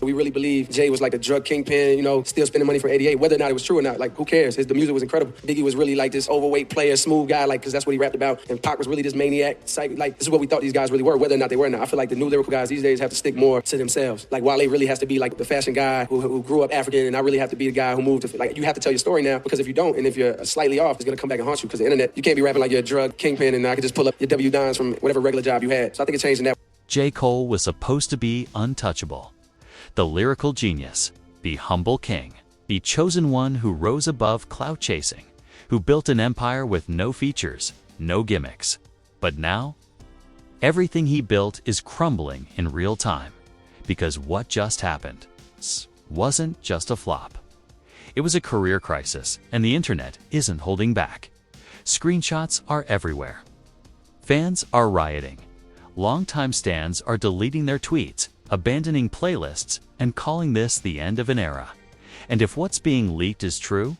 We really believe Jay was like a drug kingpin, you know, still spending money for 88, whether or not it was true or not. Like, who cares? The music was incredible. Biggie was really like this overweight player, smooth guy, like, because that's what he rapped about. And Pac was really this maniac, like, this is what we thought these guys really were, whether or not they were or not. I feel like the new lyrical guys these days have to stick more to themselves. Like, Wale really has to be like the fashion guy who grew up African, and I really have to be the guy who moved to, like, you have to tell your story now, because if you don't, and if you're slightly off, it's going to come back and haunt you, because the internet, you can't be rapping like you're a drug kingpin, and I could just pull up your W-Dons from whatever regular job you had. So I think it changed in that. J. Cole was supposed to be untouchable. The lyrical genius, the humble king, the chosen one who rose above clout chasing, who built an empire with no features, no gimmicks. But now, everything he built is crumbling in real time, because what just happened wasn't just a flop. It was a career crisis, and the internet isn't holding back. Screenshots are everywhere. Fans are rioting. Longtime stans are deleting their tweets, abandoning playlists, and calling this the end of an era. And if what's being leaked is true,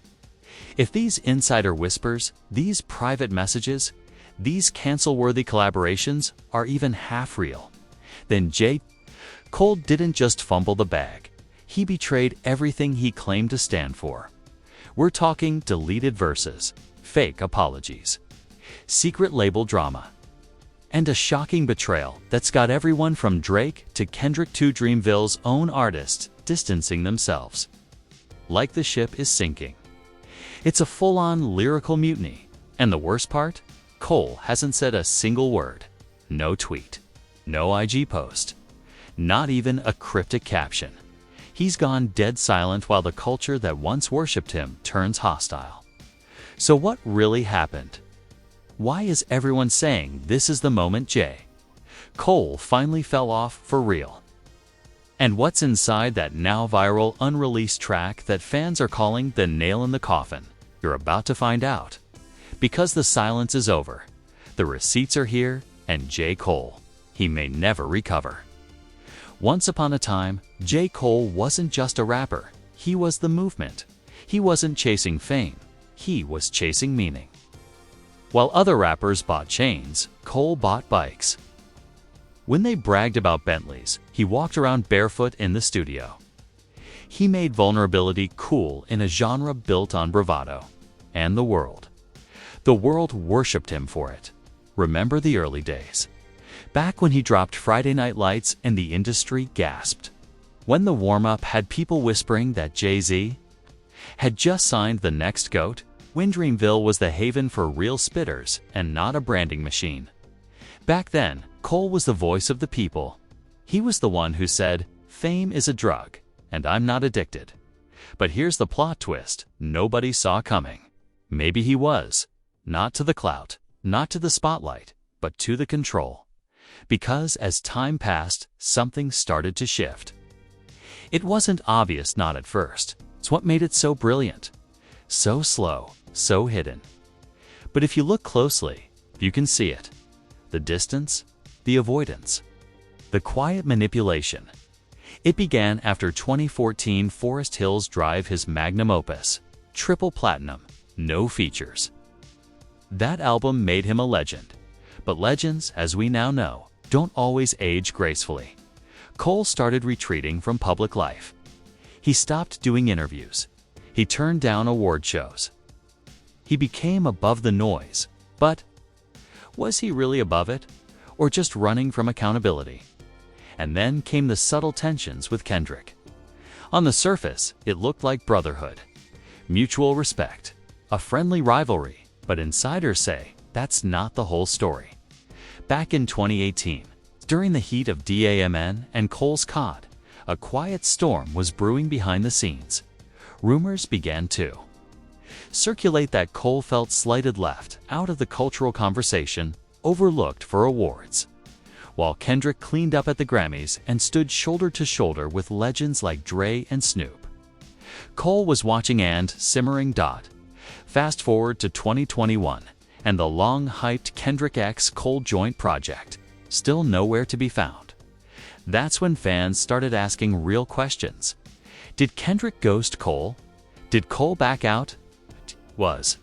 if these insider whispers, these private messages, these cancel-worthy collaborations are even half real, then J. Cole didn't just fumble the bag. He betrayed everything he claimed to stand for. We're talking deleted verses, fake apologies, secret label drama, and a shocking betrayal that's got everyone from Drake to Kendrick to Dreamville's own artists distancing themselves. Like the ship is sinking. It's a full-on lyrical mutiny, and the worst part? Cole hasn't said a single word. No tweet, no IG post, not even a cryptic caption. He's gone dead silent while the culture that once worshipped him turns hostile. So what really happened? Why is everyone saying this is the moment J. Cole finally fell off for real? And what's inside that now viral unreleased track that fans are calling the nail in the coffin? You're about to find out. Because the silence is over. The receipts are here, and J. Cole, he may never recover. Once upon a time, J. Cole wasn't just a rapper. He was the movement. He wasn't chasing fame. He was chasing meaning. While other rappers bought chains, Cole bought bikes. When they bragged about Bentleys, he walked around barefoot in the studio. He made vulnerability cool in a genre built on bravado. And the world worshipped him for it. Remember the early days? Back when he dropped Friday Night Lights and the industry gasped. When the warm-up had people whispering that Jay-Z had just signed the next GOAT, when Dreamville was the haven for real spitters and not a branding machine. Back then, Cole was the voice of the people. He was the one who said, "Fame is a drug, and I'm not addicted." But here's the plot twist nobody saw coming. Maybe he was. Not to the clout, not to the spotlight, but to the control. Because as time passed, something started to shift. It wasn't obvious, not at first. It's what made it so brilliant. So slow, so hidden. But if you look closely, you can see it. The distance, the avoidance, the quiet manipulation. It began after 2014 Forest Hills Drive, his magnum opus, triple platinum, no features. That album made him a legend. But legends, as we now know, don't always age gracefully. Cole started retreating from public life. He stopped doing interviews. He turned down award shows. He became above the noise. But was he really above it? Or just running from accountability? And then came the subtle tensions with Kendrick. On the surface, it looked like brotherhood, mutual respect, a friendly rivalry. But insiders say that's not the whole story. Back in 2018, during the heat of DAMN and Cole's COD, a quiet storm was brewing behind the scenes. Rumors began to circulate that Cole felt slighted, left out of the cultural conversation, overlooked for awards. While Kendrick cleaned up at the Grammys and stood shoulder to shoulder with legends like Dre and Snoop, Cole was watching and simmering. Fast forward to 2021, and the long-hyped Kendrick x Cole joint project, still nowhere to be found. That's when fans started asking real questions. Did Kendrick ghost Cole? Did Cole back out? Was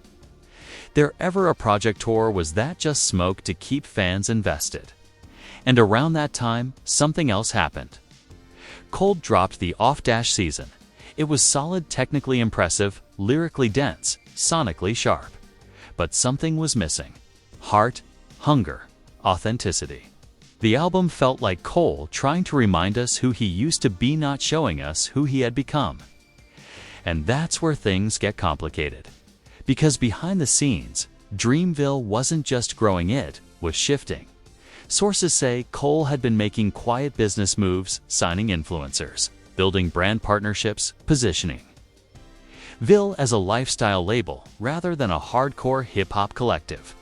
there ever a project, or was that just smoke to keep fans invested? And around that time, something else happened. Cole dropped the off-dash season. It was solid, technically impressive, lyrically dense, sonically sharp. But something was missing. Heart, hunger, authenticity. The album felt like Cole trying to remind us who he used to be, not showing us who he had become. And that's where things get complicated. Because behind the scenes, Dreamville wasn't just growing, it was shifting. Sources say Cole had been making quiet business moves, signing influencers, building brand partnerships, positioning Ville as a lifestyle label rather than a hardcore hip-hop collective.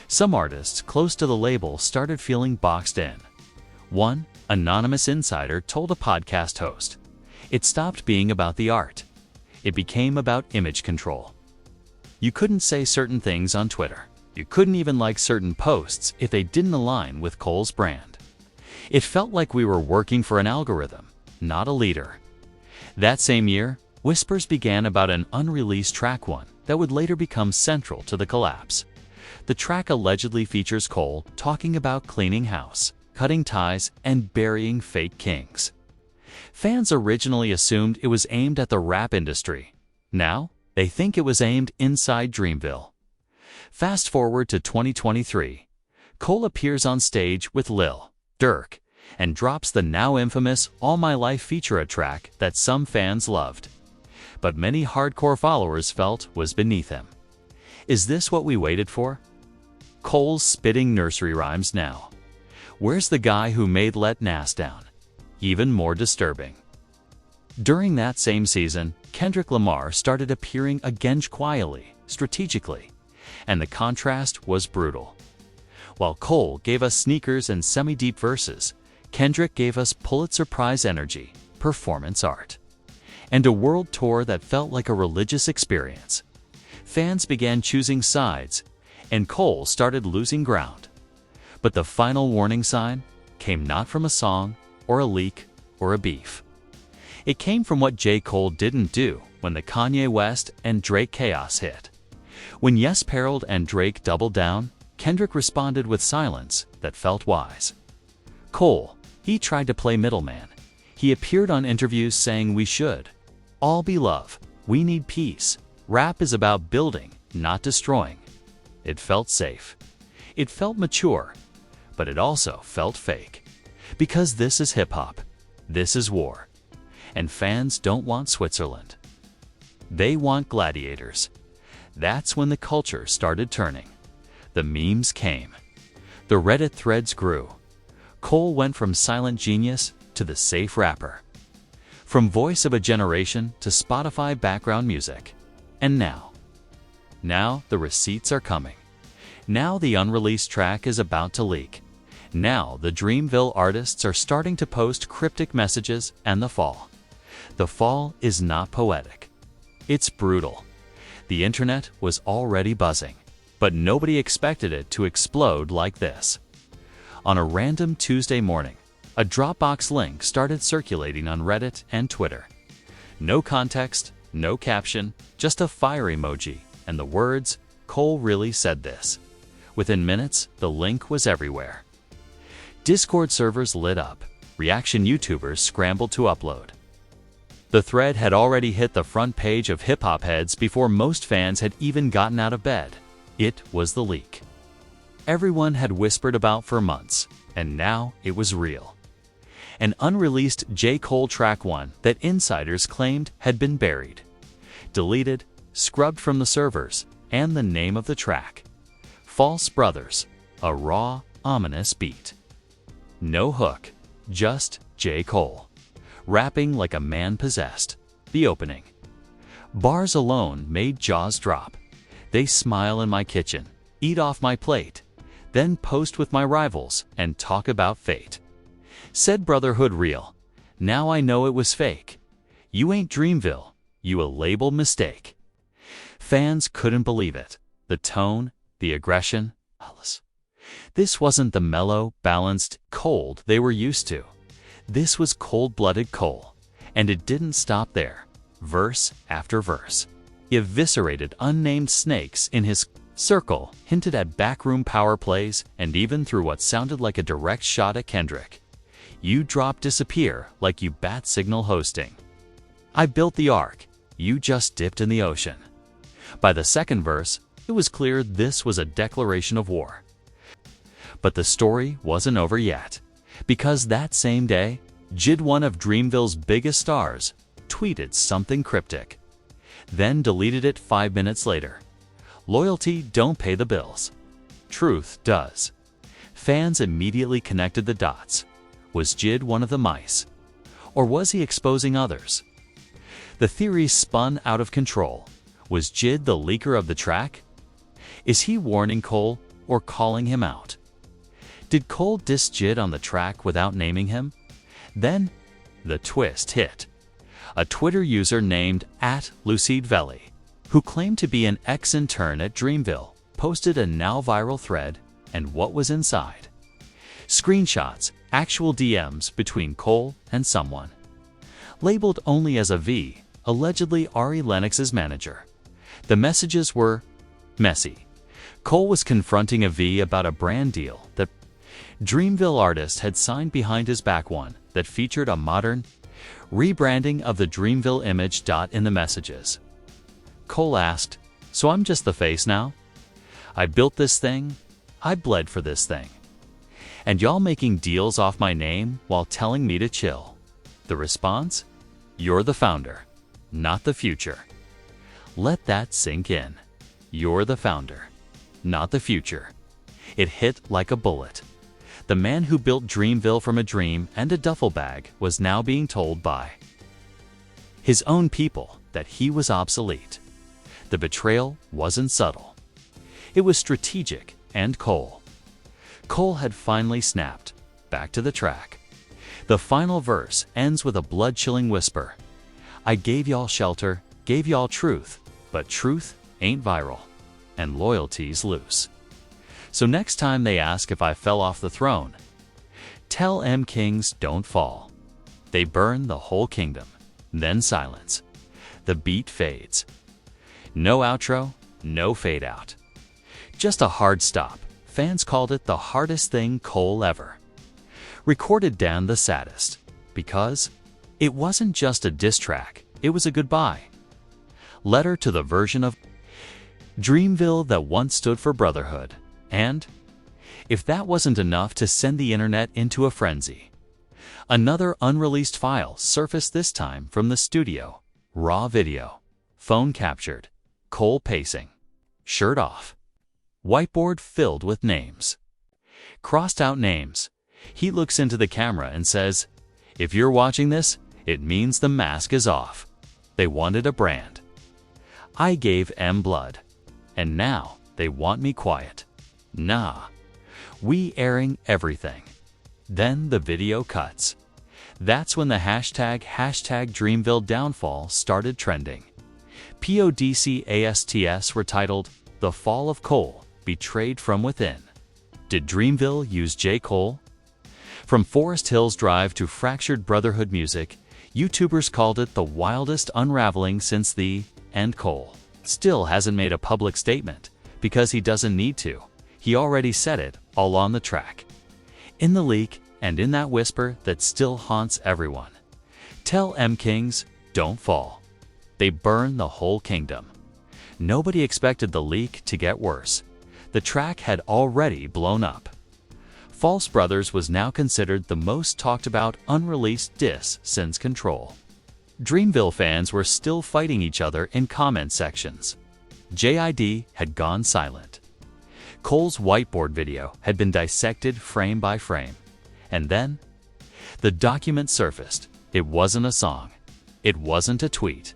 Some artists close to the label started feeling boxed in. One anonymous insider told a podcast host, "It stopped being about the art. It became about image control. You couldn't say certain things on Twitter. You couldn't even like certain posts if they didn't align with Cole's brand. It felt like we were working for an algorithm, not a leader." That same year, whispers began about an unreleased track one that would later become central to the collapse. The track allegedly features Cole talking about cleaning house, cutting ties, and burying fake kings. Fans originally assumed it was aimed at the rap industry. Now, they think it was aimed inside Dreamville. Fast forward to 2023. Cole appears on stage with Lil Durk and drops the now infamous All My Life feature, a track that some fans loved, but many hardcore followers felt was beneath him. Is this what we waited for? Cole's spitting nursery rhymes now. Where's the guy who made Let Nas Down? Even more disturbing. During that same season, Kendrick Lamar started appearing again quietly, strategically, and the contrast was brutal. While Cole gave us sneakers and semi-deep verses, Kendrick gave us Pulitzer Prize energy, performance art, and a world tour that felt like a religious experience. Fans began choosing sides, and Cole started losing ground. But the final warning sign came not from a song, or a leak, or a beef. It came from what J. Cole didn't do when the Kanye West and Drake chaos hit. When Yes perilled and Drake doubled down, Kendrick responded with silence that felt wise. Cole, he tried to play middleman. He appeared on interviews saying we should all be love, we need peace. Rap is about building, not destroying. It felt safe. It felt mature, but it also felt fake. Because this is hip-hop. This is war. And fans don't want Switzerland. They want gladiators. That's when the culture started turning. The memes came. The Reddit threads grew. Cole went from silent genius to the safe rapper. From voice of a generation to Spotify background music. And now the receipts are coming. Now the unreleased track is about to leak. Now the Dreamville artists are starting to post cryptic messages, and the fall. The fall is not poetic. It's brutal. The internet was already buzzing, but nobody expected it to explode like this. On a random Tuesday morning, a Dropbox link started circulating on Reddit and Twitter. No context, no caption, just a fire emoji, and the words, "Cole really said this." Within minutes, the link was everywhere. Discord servers lit up. Reaction YouTubers scrambled to upload. The thread had already hit the front page of hip-hop heads before most fans had even gotten out of bed. It was the leak everyone had whispered about for months, and now it was real. An unreleased J. Cole track one that insiders claimed had been buried, deleted, scrubbed from the servers, and the name of the track, False Brothers, a raw, ominous beat. No hook, just J. Cole, rapping like a man possessed. The opening bars alone made jaws drop. They smile in my kitchen, eat off my plate, then post with my rivals and talk about fate. Said brotherhood real, now I know it was fake. You ain't Dreamville, you a label mistake. Fans couldn't believe it. The tone, the aggression, this wasn't the mellow, balanced, cold they were used to. This was cold-blooded Cole, and it didn't stop there. Verse after verse. He eviscerated unnamed snakes in his circle, hinted at backroom power plays, and even threw what sounded like a direct shot at Kendrick. You drop disappear like you bat signal hosting. I built the ark. You just dipped in the ocean. By the second verse, it was clear this was a declaration of war. But the story wasn't over yet, because that same day, JID, one of Dreamville's biggest stars, tweeted something cryptic, then deleted it 5 minutes later. Loyalty don't pay the bills. Truth does. Fans immediately connected the dots. Was JID one of the mice? Or was he exposing others? The theories spun out of control. Was JID the leaker of the track? Is he warning Cole or calling him out? Did Cole diss JID on the track without naming him? Then, the twist hit. A Twitter user named @LucidVelli, who claimed to be an ex-intern at Dreamville, posted a now-viral thread, and what was inside? Screenshots, actual DMs between Cole and someone. Labeled only as a V, allegedly Ari Lennox's manager. The messages were messy. Cole was confronting a V about a brand deal that Dreamville artist had signed behind his back, one that featured a modern rebranding of the Dreamville image. In the messages, Cole asked, "So I'm just the face now? I built this thing. I bled for this thing. And y'all making deals off my name while telling me to chill." The response? "You're the founder, not the future." Let that sink in. You're the founder, not the future. It hit like a bullet. The man who built Dreamville from a dream and a duffel bag was now being told by his own people that he was obsolete. The betrayal wasn't subtle. It was strategic and Cole. Cole had finally snapped. Back to the track. The final verse ends with a blood-chilling whisper. "I gave y'all shelter, gave y'all truth, but truth ain't viral, and loyalty's loose. So next time they ask if I fell off the throne, tell M Kings don't fall. They burn the whole kingdom." Then silence. The beat fades. No outro, no fade out. Just a hard stop. Fans called it the hardest thing Cole ever recorded, Dan the saddest, because it wasn't just a diss track, it was a goodbye letter to the version of Dreamville that once stood for brotherhood. And if that wasn't enough to send the internet into a frenzy, another unreleased file surfaced, this time from the studio. Raw video. Phone captured. Cole pacing. Shirt off. Whiteboard filled with names. Crossed out names. He looks into the camera and says, "If you're watching this, it means the mask is off. They wanted a brand. I gave M blood. And now they want me quiet. Nah. We airing everything." Then the video cuts. That's when the hashtag Dreamville downfall started trending. PODCASTs were titled, "The Fall of Cole, Betrayed from Within." Did Dreamville use J. Cole? From Forest Hills Drive to Fractured Brotherhood music, YouTubers called it the wildest unraveling since the end. Cole still hasn't made a public statement, because he doesn't need to. He already said it all on the track, in the leak, and in that whisper that still haunts everyone. Tell M Kings, don't fall. They burn the whole kingdom. Nobody expected the leak to get worse. The track had already blown up. False Brothers was now considered the most talked about unreleased diss since Control. Dreamville fans were still fighting each other in comment sections. JID had gone silent. Cole's whiteboard video had been dissected frame by frame. And then, the document surfaced. It wasn't a song. It wasn't a tweet.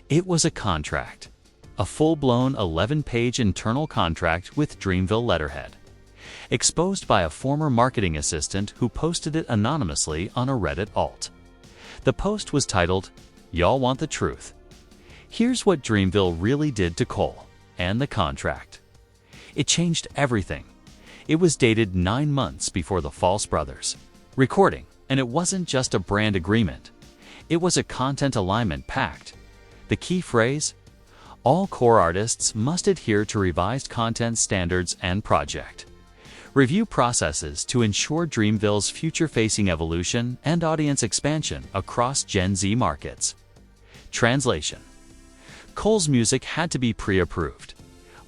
It was a contract. A full-blown 11-page internal contract with Dreamville letterhead, exposed by a former marketing assistant who posted it anonymously on a Reddit alt. The post was titled, "Y'all Want the Truth? Here's what Dreamville really did to Cole and the contract." It changed everything. It was dated 9 months before the False Brothers recording, and it wasn't just a brand agreement. It was a content alignment pact. The key phrase? All core artists must adhere to revised content standards and project Review processes to ensure Dreamville's future-facing evolution and audience expansion across Gen Z markets. Translation: Cole's music had to be pre-approved.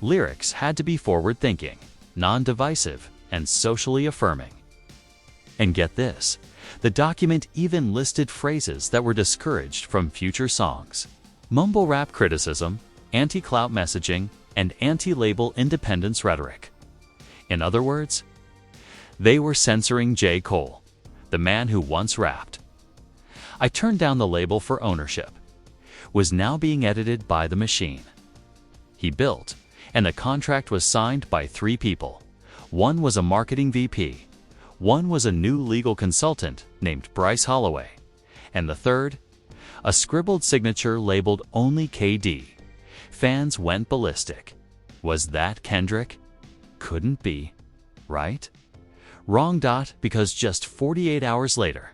Lyrics had to be forward-thinking, non-divisive, and socially affirming. And get this, the document even listed phrases that were discouraged from future songs. Mumble rap criticism, anti-clout messaging, and anti-label independence rhetoric. In other words, they were censoring J. Cole, the man who once rapped. I turned down the label for ownership. Was now being edited by the machine. He built, and the contract was signed by 3 people. One was a marketing VP, one was a new legal consultant named Bryce Holloway, and the third, a scribbled signature labeled only KD. Fans went ballistic. Was that Kendrick? Couldn't be, right? Wrong. Because just 48 hours later,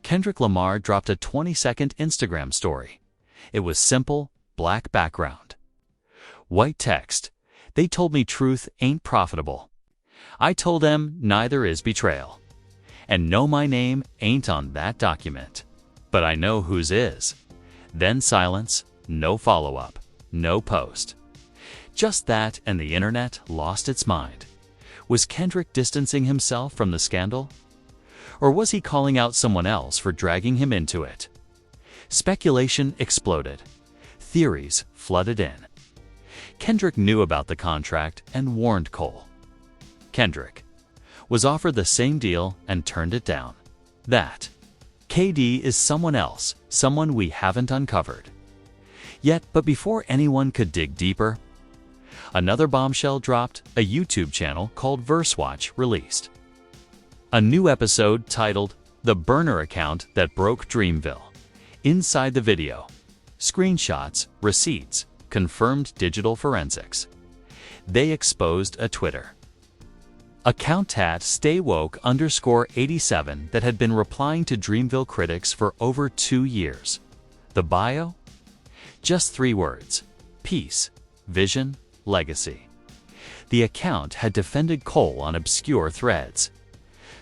Kendrick Lamar dropped a 20-second Instagram story. It was simple, black background, white text. They told me truth ain't profitable. I told them neither is betrayal. And no, my name ain't on that document. But I know whose is. Then silence, no follow-up, no post. Just that, and the internet lost its mind. Was Kendrick distancing himself from the scandal? Or was he calling out someone else for dragging him into it? Speculation exploded. Theories flooded in. Kendrick knew about the contract and warned Cole. Kendrick was offered the same deal and turned it down. That KD is someone else, someone we haven't uncovered yet. But before anyone could dig deeper, another bombshell dropped. A YouTube channel called VerseWatch released a new episode titled "The Burner Account That Broke Dreamville." Inside the video, screenshots, receipts, confirmed digital forensics. They exposed a Twitter account at StayWoke_87 that had been replying to Dreamville critics for over 2 years. The bio? Just 3 words: peace, vision, legacy. The account had defended Cole on obscure threads,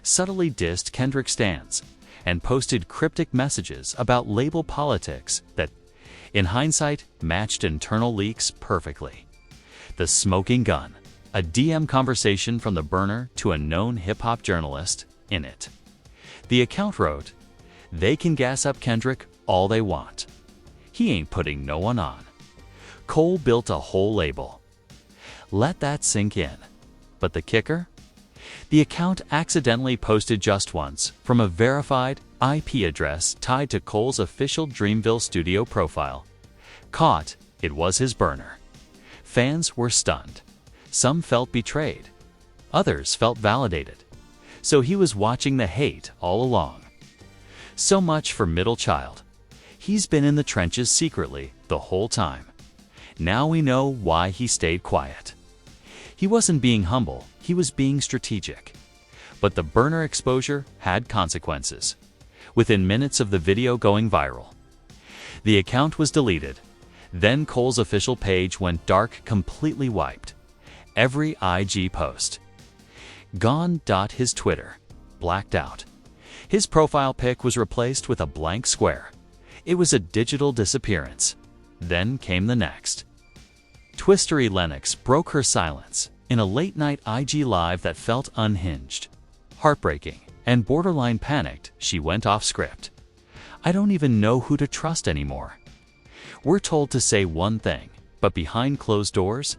subtly dissed Kendrick stans, and posted cryptic messages about label politics that, in hindsight, matched internal leaks perfectly. The smoking gun, a DM conversation from the burner to a known hip-hop journalist in it. The account wrote, "They can gas up Kendrick all they want. He ain't putting no one on. Cole built a whole label." Let that sink in. But the kicker? The account accidentally posted just once from a verified IP address tied to Cole's official Dreamville studio profile. Caught, it was his burner. Fans were stunned. Some felt betrayed. Others felt validated. So he was watching the hate all along. So much for middle child. He's been in the trenches secretly the whole time. Now we know why he stayed quiet. He wasn't being humble, he was being strategic. But the burner exposure had consequences. Within minutes of the video going viral, the account was deleted. Then Cole's official page went dark, completely wiped. Every IG post gone. His Twitter blacked out. His profile pic was replaced with a blank square. It was a digital disappearance. Then came the next. Twistery Lennox broke her silence in a late-night IG live that felt unhinged. Heartbreaking and borderline panicked, she went off script. "I don't even know who to trust anymore. We're told to say one thing, but behind closed doors,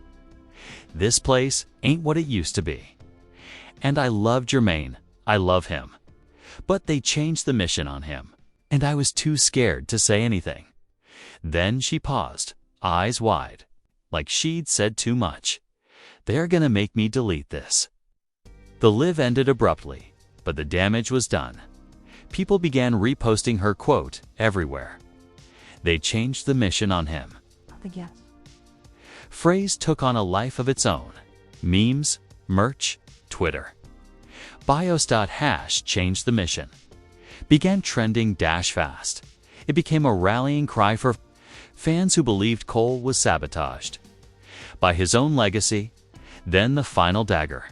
this place ain't what it used to be. And I love Jermaine, I love him. But they changed the mission on him, and I was too scared to say anything." Then she paused, eyes wide, like she'd said too much. "They're gonna make me delete this." The live ended abruptly, but the damage was done. People began reposting her quote everywhere. They changed the mission on him. Yes. Phrase took on a life of its own. Memes, merch, Twitter. Bios.hash changed the mission. Began trending fast. It became a rallying cry for fans who believed Cole was sabotaged by his own legacy. Then the final dagger.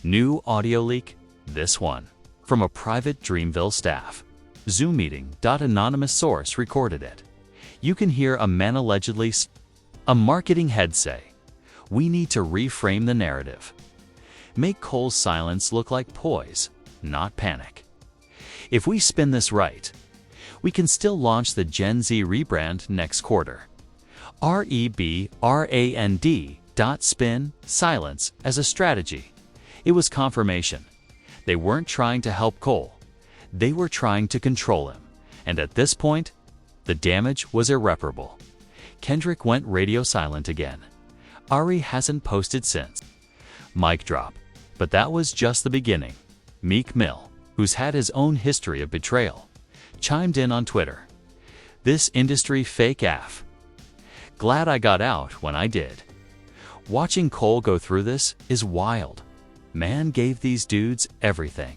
New audio leak? This one. From a private Dreamville staff. Zoom meeting. Anonymous source recorded it. You can hear a man allegedly a marketing head say, "We need to reframe the narrative. Make Cole's silence look like poise, not panic. If we spin this right, we can still launch the Gen Z rebrand next quarter. REBRAND. Silence as a strategy." It was confirmation. They weren't trying to help Cole. They were trying to control him. And at this point, the damage was irreparable. Kendrick went radio silent again. Ari hasn't posted since. Mic drop. But that was just the beginning. Meek Mill, who's had his own history of betrayal, chimed in on Twitter. "This industry fake AF. Glad I got out when I did. Watching Cole go through this is wild. Man gave these dudes everything."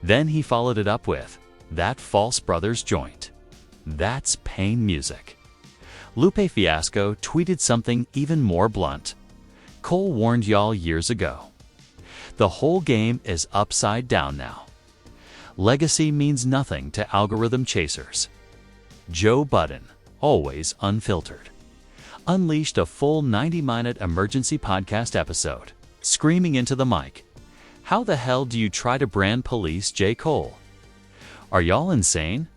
Then he followed it up with, "That False Brothers joint. That's pain music." Lupe Fiasco tweeted something even more blunt. "Cole warned y'all years ago. The whole game is upside down now. Legacy means nothing to algorithm chasers." Joe Budden, always unfiltered, unleashed a full 90-minute emergency podcast episode, screaming into the mic, "How the hell do you try to brand police J. Cole? Are y'all insane?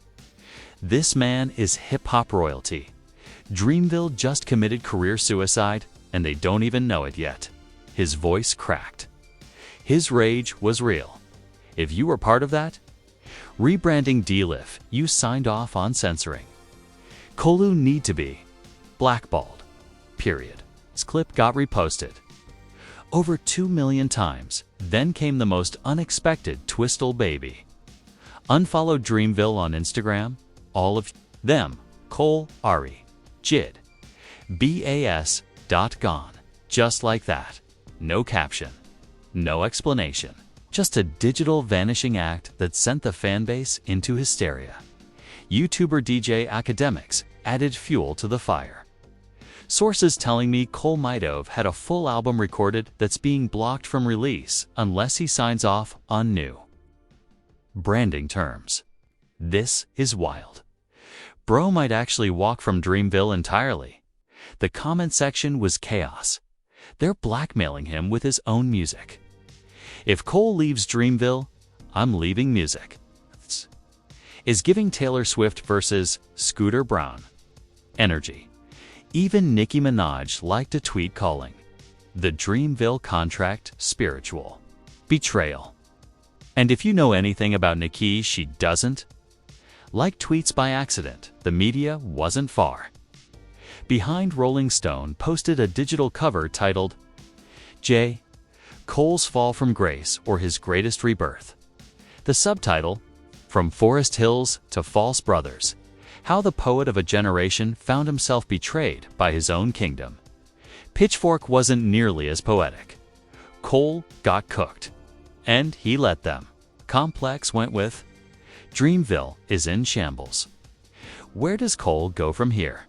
This man is hip-hop royalty. Dreamville just committed career suicide, and they don't even know it yet." His voice cracked. His rage was real. If you were part of that, rebranding DLiF, you signed off on censoring. Colu need to be blackballed. Period. This clip got reposted over 2 million times. Then came the most unexpected Twistle baby. Unfollowed Dreamville on Instagram. All of them. Cole, Ari, Jid, BAS. Gone. Just like that. No caption. No explanation. Just a digital vanishing act that sent the fanbase into hysteria. YouTuber DJ Academics added fuel to the fire. Sources telling me Cole might have had a full album recorded that's being blocked from release unless he signs off on new branding terms. This is wild. Bro might actually walk from Dreamville entirely. The comment section was chaos. They're blackmailing him with his own music. If Cole leaves Dreamville, I'm leaving music. Is giving Taylor Swift versus Scooter Braun energy. Even Nicki Minaj liked a tweet calling the Dreamville contract spiritual betrayal. And if you know anything about Nicki, she doesn't like tweets by accident. The media wasn't far behind. Rolling Stone posted a digital cover titled J. Cole's Fall from Grace or His Greatest Rebirth. The subtitle, From Forest Hills to False Brothers, how the poet of a generation found himself betrayed by his own kingdom. Pitchfork wasn't nearly as poetic. Cole got cooked, and he let them. Complex went with, Dreamville is in shambles. Where does Cole go from here?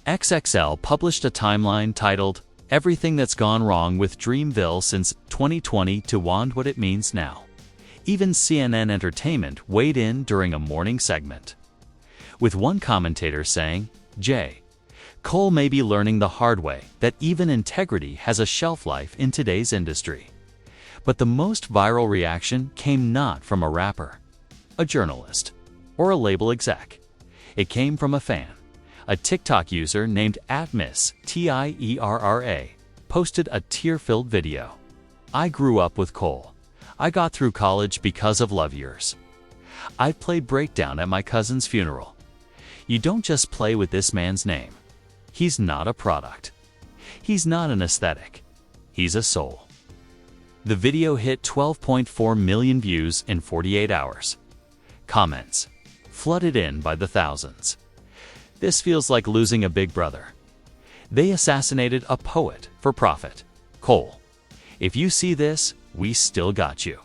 XXL published a timeline titled, Everything That's Gone Wrong with Dreamville Since 2020 to Wand What It Means Now. Even CNN Entertainment weighed in during a morning segment, with one commentator saying, J. Cole may be learning the hard way that even integrity has a shelf life in today's industry. But the most viral reaction came not from a rapper, a journalist, or a label exec. It came from a fan. A TikTok user named @MissTierra posted a tear-filled video. I grew up with Cole. I got through college because of Love Years. I played breakdown at my cousin's funeral. You don't just play with this man's name. He's not a product. He's not an aesthetic. He's a soul. The video hit 12.4 million views in 48 hours. Comments flooded in by the thousands. This feels like losing a big brother. They assassinated a poet for profit. Cole, if you see this, we still got you.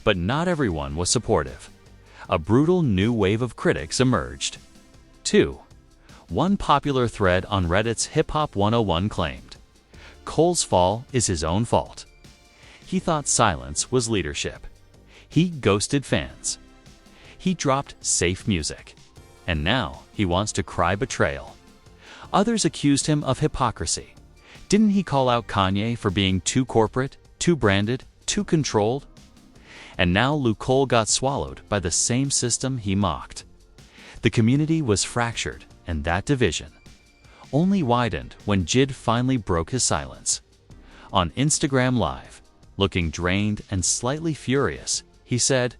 But not everyone was supportive. A brutal new wave of critics emerged. 2. One popular thread on Reddit's Hip Hop 101 claimed, Cole's fall is his own fault. he thought silence was leadership. He ghosted fans. He dropped safe music. And now he wants to cry betrayal. Others accused him of hypocrisy. Didn't he call out Kanye for being too corporate, too branded, too controlled? And now Luke Cole got swallowed by the same system he mocked. The community was fractured, and that division only widened when JID finally broke his silence. On Instagram Live, looking drained and slightly furious, he said,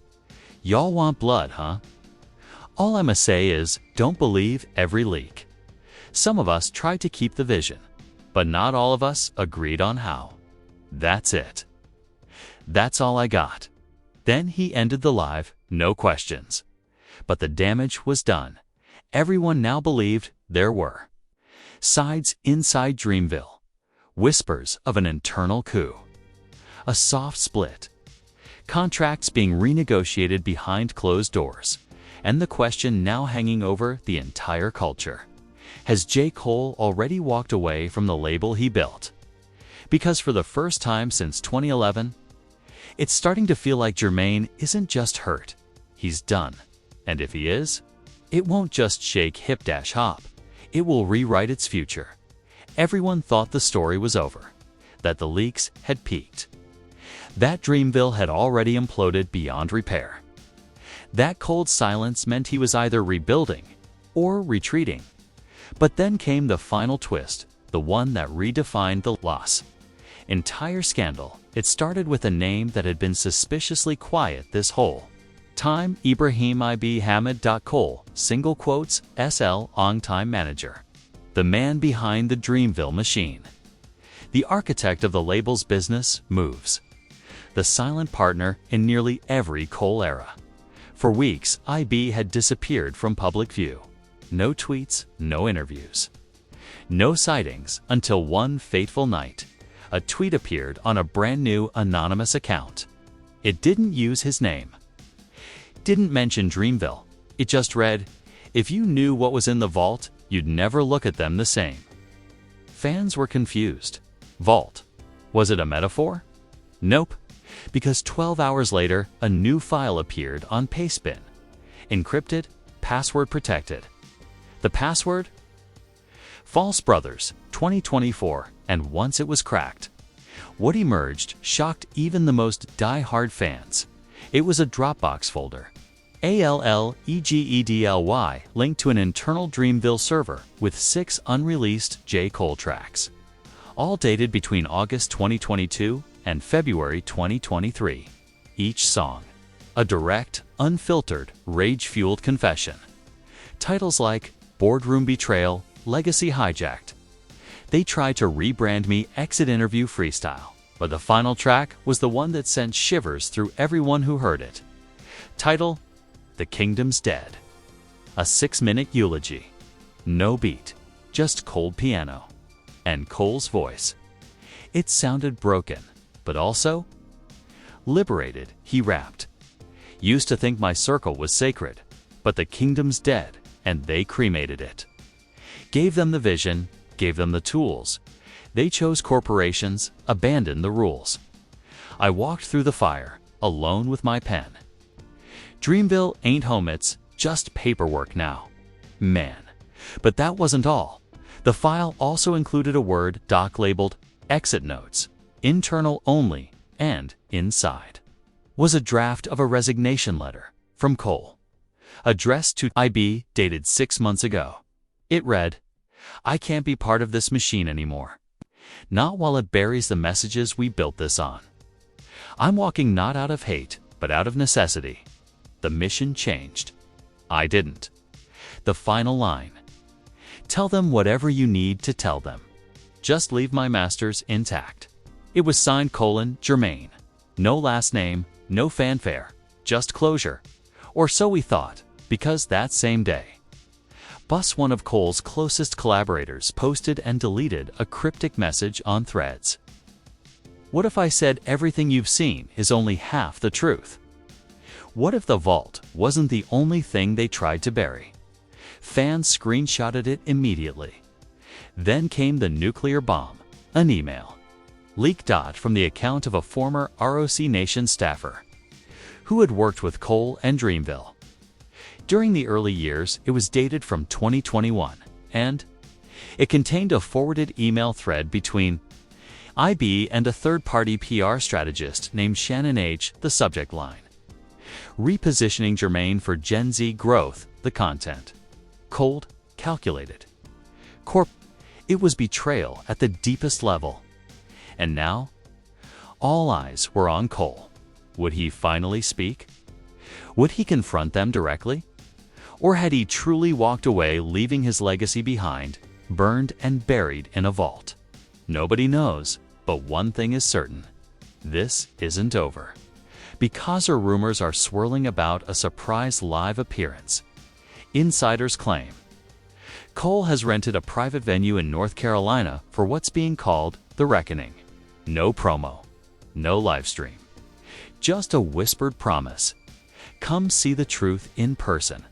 "Y'all want blood, huh? All I'ma say is, don't believe every leak. Some of us tried to keep the vision, but not all of us agreed on how. That's it. That's all I got." Then he ended the live, no questions. But the damage was done. Everyone now believed there were sides inside Dreamville, whispers of an internal coup, a soft split, contracts being renegotiated behind closed doors, and the question now hanging over the entire culture: has J. Cole already walked away from the label he built? Because for the first time since 2011, it's starting to feel like Jermaine isn't just hurt, he's done. And if he is, it won't just shake hip-hop, it will rewrite its future. Everyone thought the story was over, that the leaks had peaked, that Dreamville had already imploded beyond repair. That cold silence meant he was either rebuilding or retreating. But then came the final twist, the one that redefined the loss. Entire scandal. It started with a name that had been suspiciously quiet this whole time: Ibrahim Ib Hamid. Cole, single quotes, SL on-time manager. The man behind the Dreamville machine. The architect of the label's business moves. The silent partner in nearly every Cole era. For weeks, IB had disappeared from public view. No tweets, no interviews, no sightings, until one fateful night, a tweet appeared on a brand new anonymous account. It didn't use his name, didn't mention Dreamville. It just read, "If you knew what was in the vault, you'd never look at them the same." Fans were confused. Vault. Was it a metaphor? Nope, because 12 hours later, a new file appeared on Pastebin. Encrypted, password protected. The password? False Brothers, 2024, and once it was cracked, what emerged shocked even the most die-hard fans. It was a Dropbox folder, ALLEGEDLY, linked to an internal Dreamville server with 6 unreleased J. Cole tracks, all dated between August 2022 and February 2023. Each song, a direct, unfiltered, rage-fueled confession. Titles like Boardroom Betrayal, Legacy Hijacked. They tried to rebrand me Exit Interview Freestyle, but the final track was the one that sent shivers through everyone who heard it. Title: The Kingdom's Dead. A 6-minute eulogy. No beat, just cold piano. And Cole's voice. It sounded broken, but also liberated, he rapped. Used to think my circle was sacred, but the kingdom's dead, and they cremated it. Gave them the vision, gave them the tools. They chose corporations, abandoned the rules. I walked through the fire, alone with my pen. Dreamville ain't home, it's just paperwork now. Man. But that wasn't all. The file also included a Word doc labeled Exit Notes, internal only, and inside was a draft of a resignation letter from Cole, addressed to IB, dated 6 months ago. It read, "I can't be part of this machine anymore. Not while it buries the messages we built this on. I'm walking not out of hate, but out of necessity. The mission changed. I didn't." The final line. "Tell them whatever you need to tell them. Just leave my masters intact." It was signed Jermaine. No last name, no fanfare, just closure. Or so we thought, because that same day, Bus, one of Cole's closest collaborators, posted and deleted a cryptic message on Threads. What if I said everything you've seen is only half the truth? What if the vault wasn't the only thing they tried to bury? Fans screenshotted it immediately. Then came the nuclear bomb, an email. leaked from the account of a former ROC Nation staffer who had worked with Cole and Dreamville. During the early years, it was dated from 2021, and it contained a forwarded email thread between IB and a third-party PR strategist named Shannon H., the subject line. Repositioning Jermaine for Gen Z growth, the content. Cold, calculated. It was betrayal at the deepest level. And now, all eyes were on Cole. Would he finally speak? Would he confront them directly? Or had he truly walked away, leaving his legacy behind, burned and buried in a vault? Nobody knows, but one thing is certain. This isn't over. Because our rumors are swirling about a surprise live appearance. Insiders claim Cole has rented a private venue in North Carolina for what's being called The Reckoning. No promo, no live stream. Just a whispered promise. Come see the truth in person.